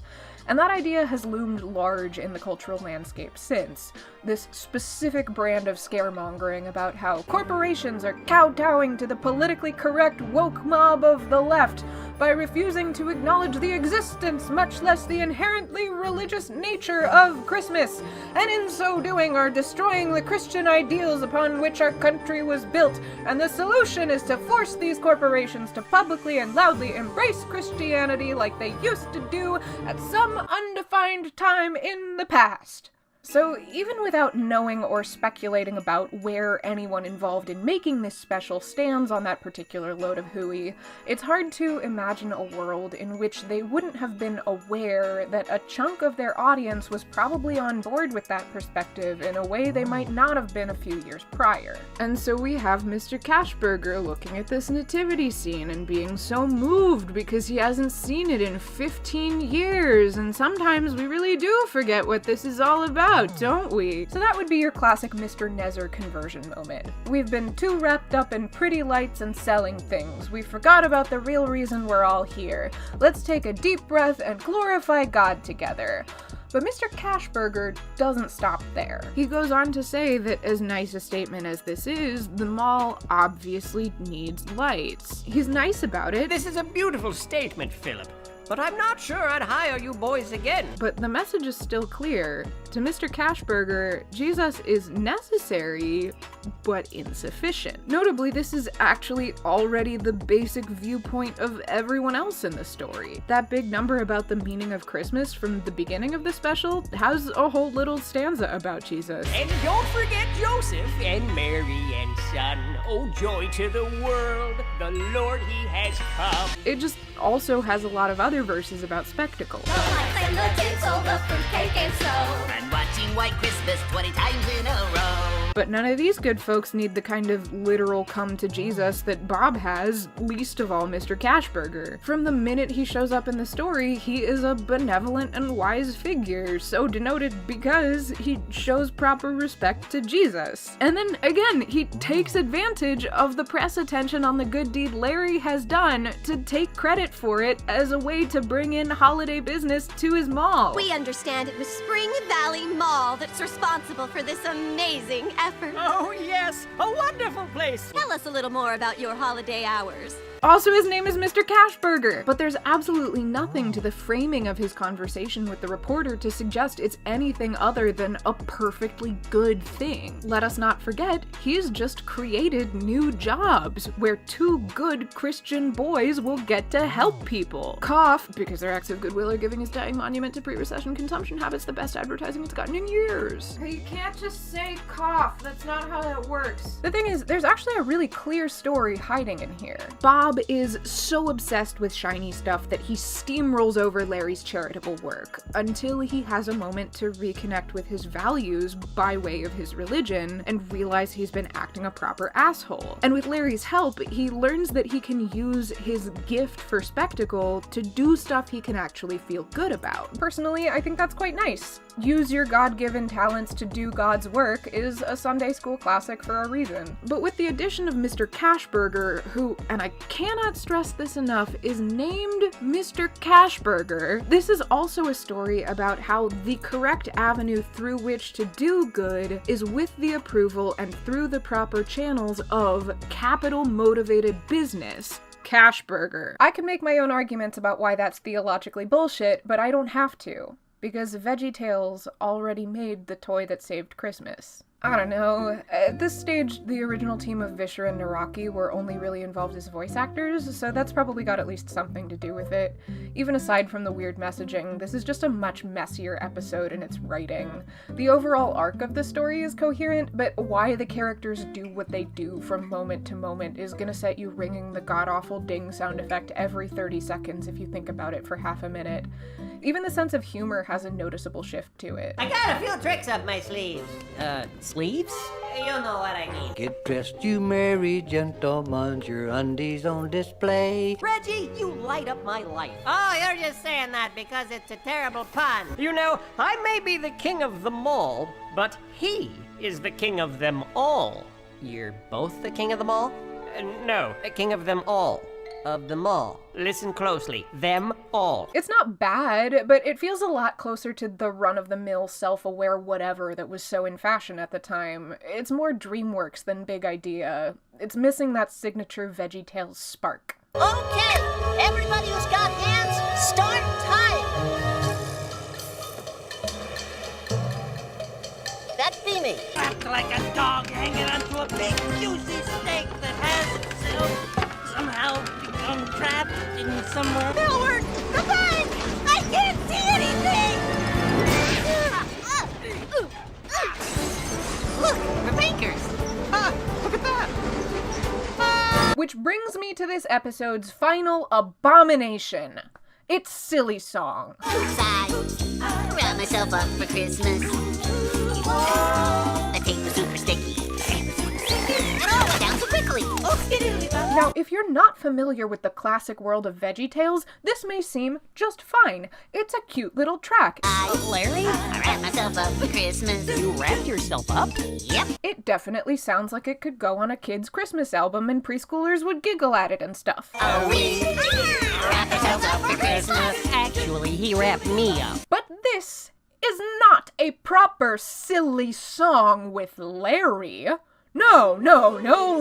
[SPEAKER 1] And that idea has loomed large in the cultural landscape since. This specific brand of scaremongering about how corporations are kowtowing to the politically correct woke mob of the left by refusing to acknowledge the existence, much less the inherently religious nature of Christmas, and in so doing are destroying the Christian ideals upon which our country was built, and the solution is to force these corporations to publicly and loudly embrace Christianity like they used to do at some undefined time in the past. So even without knowing or speculating about where anyone involved in making this special stands on that particular load of hooey, it's hard to imagine a world in which they wouldn't have been aware that a chunk of their audience was probably on board with that perspective in a way they might not have been a few years prior. And so we have Mr. Cashburger looking at this nativity scene and being so moved because he hasn't seen it in 15 years, and sometimes we really do forget what this is all about, don't we? So that would be your classic Mr. Nezer conversion moment. We've been too wrapped up in pretty lights and selling things. We forgot about the real reason we're all here. Let's take a deep breath and glorify God together. But Mr. Cashburger doesn't stop there. He goes on to say that as nice a statement as this is, the mall obviously needs lights. He's nice about it.
[SPEAKER 4] This is a beautiful statement, Philip, but I'm not sure I'd hire you boys again.
[SPEAKER 1] But the message is still clear. To Mr. Cashburger, Jesus is necessary, but insufficient. Notably, this is actually already the basic viewpoint of everyone else in the story. That big number about the meaning of Christmas from the beginning of the special has a whole little stanza about Jesus.
[SPEAKER 4] And don't forget Joseph and Mary and son. Oh, joy to the world, the Lord he has come.
[SPEAKER 1] It just also has a lot of other verses about spectacle.
[SPEAKER 6] The lights and the tinsel, the fruitcake and so.
[SPEAKER 11] And watching White Christmas 20 times in a row.
[SPEAKER 1] But none of these good folks need the kind of literal come to Jesus that Bob has, least of all Mr. Cashburger. From the minute he shows up in the story, he is a benevolent and wise figure, so denoted because he shows proper respect to Jesus. And then again, he takes advantage of the press attention on the good deed Larry has done to take credit for it as a way to bring in holiday business to his mall.
[SPEAKER 15] We understand it was Spring Valley Mall that's responsible for this amazing effort.
[SPEAKER 4] Oh yes, a wonderful place.
[SPEAKER 15] Tell us a little more about your holiday hours.
[SPEAKER 1] Also, his name is Mr. Cashburger, but there's absolutely nothing to the framing of his conversation with the reporter to suggest it's anything other than a perfectly good thing. Let us not forget, he's just created new jobs where two good Christian boys will get to help people. Cough, because their acts of goodwill are giving his dying monument to pre-recession consumption habits the best advertising it's gotten in years. You can't just say cough, that's not how that works. The thing is, there's actually a really clear story hiding in here. Bob is so obsessed with shiny stuff that he steamrolls over Larry's charitable work until he has a moment to reconnect with his values by way of his religion and realize he's been acting a proper asshole. And with Larry's help, he learns that he can use his gift for spectacle to do stuff he can actually feel good about. Personally, I think that's quite nice. Use your God-given talents to do God's work is a Sunday school classic for a reason. But with the addition of Mr. Cashburger, who, and I cannot stress this enough, is named Mr. Cashburger, this is also a story about how the correct avenue through which to do good is with the approval and through the proper channels of capital-motivated business. Cashburger. I can make my own arguments about why that's theologically bullshit, but I don't have to. because VeggieTales already made the toy that saved Christmas. I don't know. At this stage, the original team of Vischer and Naraki were only really involved as voice actors, so that's probably got at least something to do with it. Even aside from the weird messaging, this is just a much messier episode in its writing. The overall arc of the story is coherent, but why the characters do what they do from moment to moment is gonna set you ringing the god-awful ding sound effect every 30 seconds if you think about it for half a minute. Even the sense of humor has a noticeable shift to it.
[SPEAKER 5] I got a few tricks up my sleeves.
[SPEAKER 8] Sleeves?
[SPEAKER 5] You know what I mean.
[SPEAKER 16] Get dressed, you merry gentlemen, your undies on display.
[SPEAKER 4] Reggie, you light up my life.
[SPEAKER 5] Oh, you're just saying that because it's a terrible pun.
[SPEAKER 4] You know, I may be the king of them all, but he is the king of them all.
[SPEAKER 8] You're both the king of them all?
[SPEAKER 4] No,
[SPEAKER 8] The king of them all. Of them all.
[SPEAKER 4] listen closely. Them all.
[SPEAKER 1] It's not bad, but it feels a lot closer to the run-of-the-mill, self-aware whatever that was so in fashion at the time. It's more DreamWorks than Big Idea. It's missing that signature VeggieTales spark.
[SPEAKER 6] Okay, everybody who's got hands, start time. That be me.
[SPEAKER 9] Act like a dog hanging onto a big juicy steak that has somehow become trapped in somewhere.
[SPEAKER 6] Howard, the bank! I can't see anything! Look, the bankers!
[SPEAKER 9] Look at that!
[SPEAKER 1] Which brings me to this episode's final abomination. It's Silly Song.
[SPEAKER 11] I wrap myself up for Christmas. I take the super sticky. It all went down so quickly.
[SPEAKER 1] Now, if you're not familiar with the classic world of VeggieTales, this may seem just fine. It's a cute little track.
[SPEAKER 11] Larry? I wrap myself up for Christmas.
[SPEAKER 4] You wrapped yourself up?
[SPEAKER 11] Yep.
[SPEAKER 1] It definitely sounds like it could go on a kid's Christmas album and preschoolers would giggle at it and stuff.
[SPEAKER 11] Oh, we wrap ourselves up for Christmas.
[SPEAKER 4] Actually, he wrapped me up.
[SPEAKER 1] But this is not a proper silly song with Larry. No,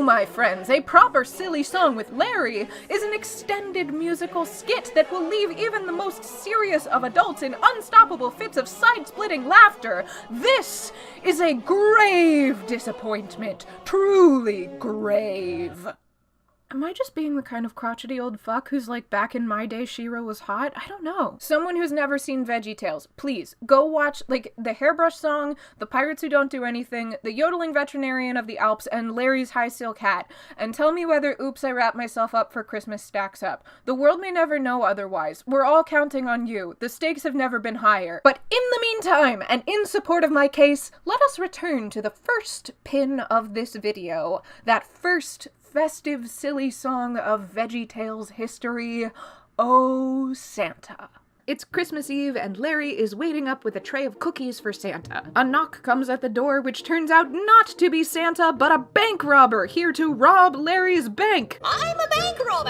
[SPEAKER 1] my friends. A proper silly song with Larry is an extended musical skit that will leave even the most serious of adults in unstoppable fits of side-splitting laughter. This is a grave disappointment. Truly grave. Am I just being the kind of crotchety old fuck who's like, back in my day, She-Ra was hot? I don't know. Someone who's never seen VeggieTales, please, go watch, like, the Hairbrush Song, The Pirates Who Don't Do Anything, The Yodeling Veterinarian of the Alps, and Larry's High Silk Hat, and tell me whether Oops, I Wrap Myself Up for Christmas stacks up. The world may never know otherwise. We're all counting on you. The stakes have never been higher. But in the meantime, and in support of my case, let us return to the first pin of this video, that first festive, silly song of VeggieTales history, Oh Santa. It's Christmas Eve, and Larry is waiting up with a tray of cookies for Santa. A knock comes at the door, which turns out not to be Santa, but a bank robber here to rob Larry's bank.
[SPEAKER 5] I'm a bank robber,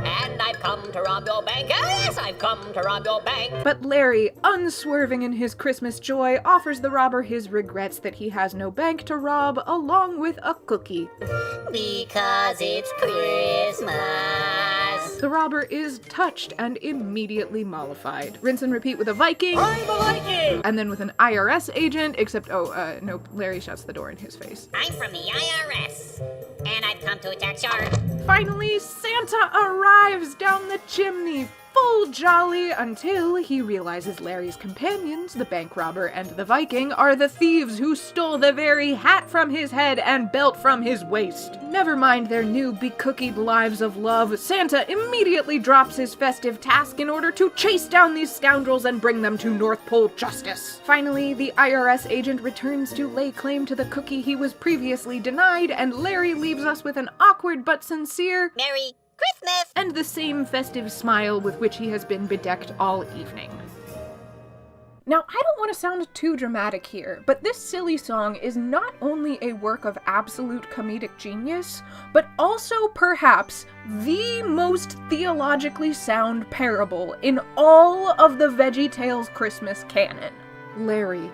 [SPEAKER 5] and I've come to rob your bank. Yes, I've come to rob your bank.
[SPEAKER 1] But Larry, unswerving in his Christmas joy, offers the robber his regrets that he has no bank to rob, along with a cookie.
[SPEAKER 11] Because it's Christmas.
[SPEAKER 1] The robber is touched and immediately mollified. Rinse and repeat with a Viking.
[SPEAKER 5] I'm a Viking!
[SPEAKER 1] And then with an IRS agent, except, no, Larry shuts the door in his face.
[SPEAKER 11] I'm from the IRS, and I've come to attack Shark.
[SPEAKER 1] Finally, Santa arrives down the chimney, full jolly, until he realizes Larry's companions, the bank robber and the Viking, are the thieves who stole the very hat from his head and belt from his waist. Never mind their new be-cookied lives of love, Santa immediately drops his festive task in order to chase down these scoundrels and bring them to North Pole justice. Finally, the IRS agent returns to lay claim to the cookie he was previously denied, and Larry leaves us with an awkward but sincere
[SPEAKER 6] Merry Christmas!
[SPEAKER 1] and the same festive smile with which he has been bedecked all evening. Now, I don't want to sound too dramatic here, but this silly song is not only a work of absolute comedic genius, but also perhaps the most theologically sound parable in all of the VeggieTales Christmas canon. Larry,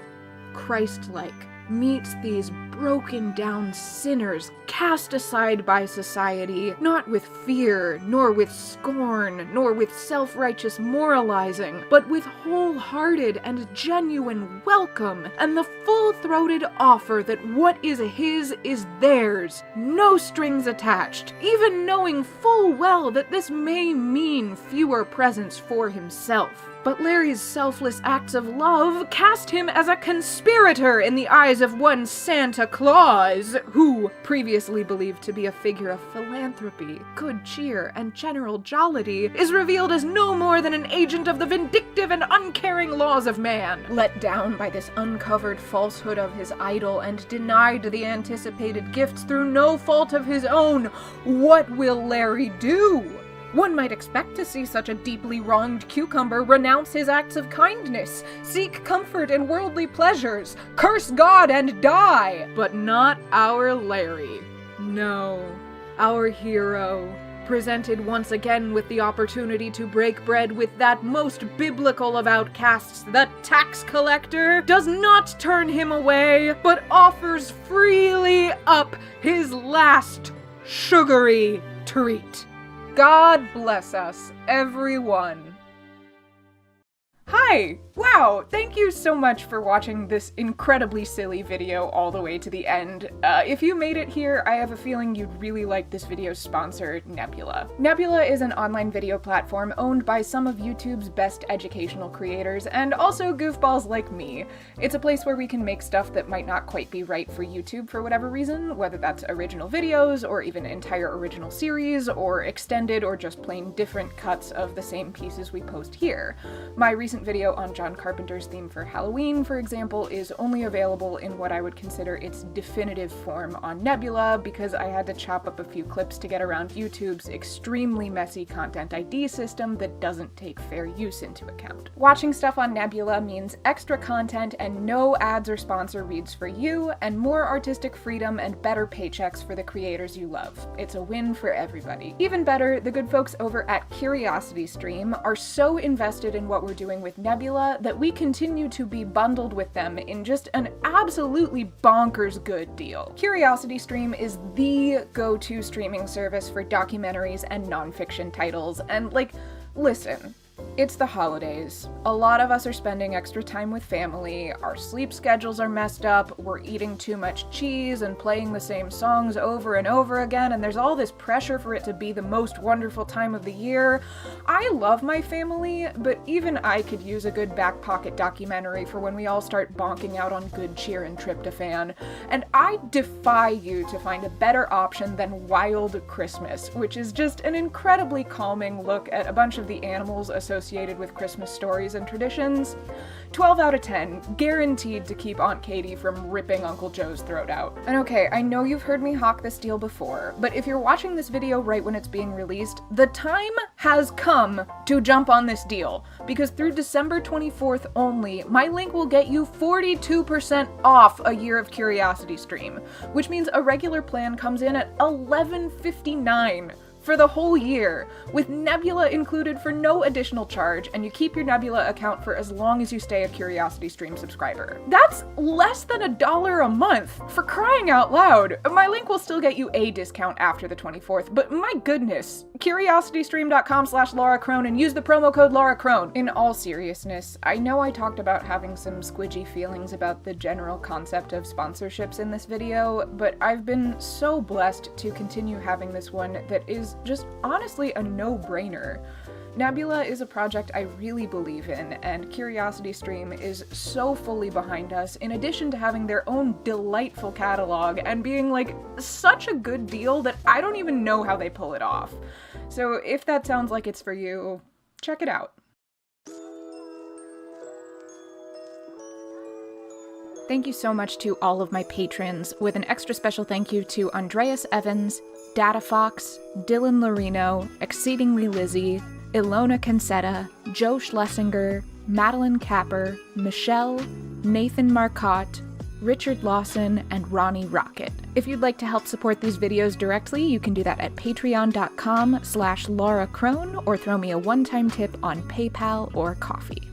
[SPEAKER 1] Christ-like, meets these broken down sinners cast aside by society, not with fear, nor with scorn, nor with self-righteous moralizing, but with wholehearted and genuine welcome, and the full-throated offer that what is his is theirs, no strings attached, even knowing full well that this may mean fewer presents for himself. But Larry's selfless acts of love cast him as a conspirator in the eyes of one Santa Claus, who, previously believed to be a figure of philanthropy, good cheer, and general jollity, is revealed as no more than an agent of the vindictive and uncaring laws of man. Let down by this uncovered falsehood of his idol and denied the anticipated gifts through no fault of his own, what will Larry do? One might expect to see such a deeply wronged cucumber renounce his acts of kindness, seek comfort in worldly pleasures, curse God and die. But not our Larry. No, our hero, presented once again with the opportunity to break bread with that most biblical of outcasts, the tax collector, does not turn him away, but offers freely up his last sugary treat. God bless us, everyone. Hi! Wow, thank you so much for watching this incredibly silly video all the way to the end. If you made it here, I have a feeling you'd really like this video's sponsor, Nebula. Nebula is an online video platform owned by some of YouTube's best educational creators, and also goofballs like me. It's a place where we can make stuff that might not quite be right for YouTube for whatever reason, whether that's original videos, or even entire original series, or extended or just plain different cuts of the same pieces we post here. My recent video on John Carpenter's theme for Halloween, for example, is only available in what I would consider its definitive form on Nebula, because I had to chop up a few clips to get around YouTube's extremely messy content ID system that doesn't take fair use into account. Watching stuff on Nebula means extra content and no ads or sponsor reads for you, and more artistic freedom and better paychecks for the creators you love. It's a win for everybody. Even better, the good folks over at CuriosityStream are so invested in what we're doing with Nebula that we continue to be bundled with them in just an absolutely bonkers good deal. CuriosityStream is the go-to streaming service for documentaries and nonfiction titles, and listen. It's the holidays. A lot of us are spending extra time with family, our sleep schedules are messed up, we're eating too much cheese and playing the same songs over and over again, and there's all this pressure for it to be the most wonderful time of the year. I love my family, but even I could use a good back pocket documentary for when we all start bonking out on good cheer and tryptophan. And I defy you to find a better option than Wild Christmas, which is just an incredibly calming look at a bunch of the animals associated with Christmas stories and traditions. 12 out of 10, guaranteed to keep Aunt Katie from ripping Uncle Joe's throat out. And okay, I know you've heard me hawk this deal before, but if you're watching this video right when it's being released, the time has come to jump on this deal, because through December 24th only, my link will get you 42% off a year of CuriosityStream, which means a regular plan comes in at $11.59 for the whole year, with Nebula included for no additional charge, and you keep your Nebula account for as long as you stay a CuriosityStream subscriber. That's less than $1 a month, for crying out loud. My link will still get you a discount after the 24th, but my goodness, curiositystream.com/Laura Crone and use the promo code Laura Crone. In all seriousness, I know I talked about having some squidgy feelings about the general concept of sponsorships in this video, but I've been so blessed to continue having this one that is just honestly a no-brainer. Nebula is a project I really believe in, and CuriosityStream is so fully behind us, in addition to having their own delightful catalog and being such a good deal that I don't even know how they pull it off. So if that sounds like it's for you, check it out. Thank you so much to all of my patrons, with an extra special thank you to Andreas Evans, Data Fox, Dylan Lorino, Exceedingly Lizzie, Ilona Cansetta, Joe Schlesinger, Madeline Capper, Michelle, Nathan Marcotte, Richard Lawson, and Ronnie Rocket. If you'd like to help support these videos directly, you can do that at patreon.com/Laura Crone, or throw me a one-time tip on PayPal or Coffee.